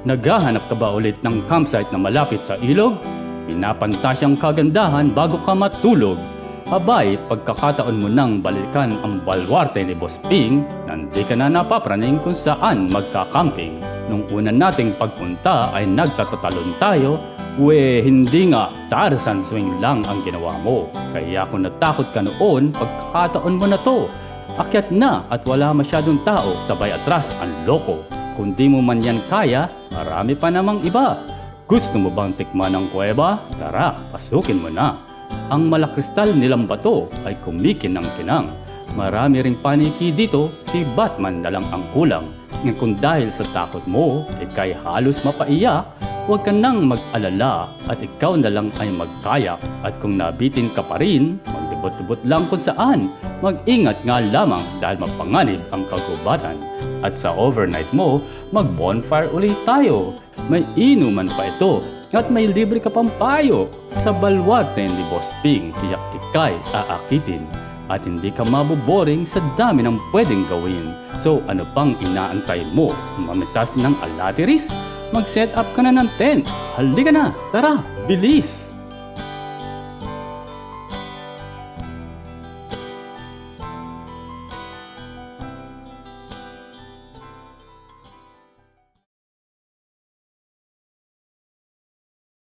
Naghahanap ka ba ulit ng campsite na malapit sa ilog? Pinapantasyang kagandahan bago ka matulog. Abay, pagkakataon mo nang balikan ang balwarte ni Boss Ping, nandi ka na napapraning kung saan magkakamping. Nung una nating pagpunta ay nagtatatalon tayo, hindi nga, Tarzan swing lang ang ginawa mo. Kaya kung natakot ka noon, pagkakataon mo na to. Akyat na at wala masyadong tao, sabay atras ang loko. Kung di mo man yan kaya, marami pa namang iba. Gusto mo bang tikman ang kuweba? Tara, pasukin mo na. Ang malakristal nilang bato ay kumikinang-kinang. Marami ring paniki dito, si Batman na lang ang kulang. Ngayon kung dahil sa takot mo, ikay halos mapaiyak, huwag ka nang mag-alala at ikaw na lang ay magkayak. At kung nabitin ka pa rin, maglibot-libot lang kung saan. Mag-ingat nga lamang dahil mapanganib ang kagubatan. At sa overnight mo, mag-bonfire ulit tayo. May inuman pa ito at may libre ka pang payo. Sa balwarte ni Boss Ping, tiyak ikay aakitin. At hindi ka maboboring sa dami ng pwedeng gawin. So ano pang inaantay mo? Mamitas ng alatiris? Mag-set up ka na ng tent. Halika na, tara, bilis!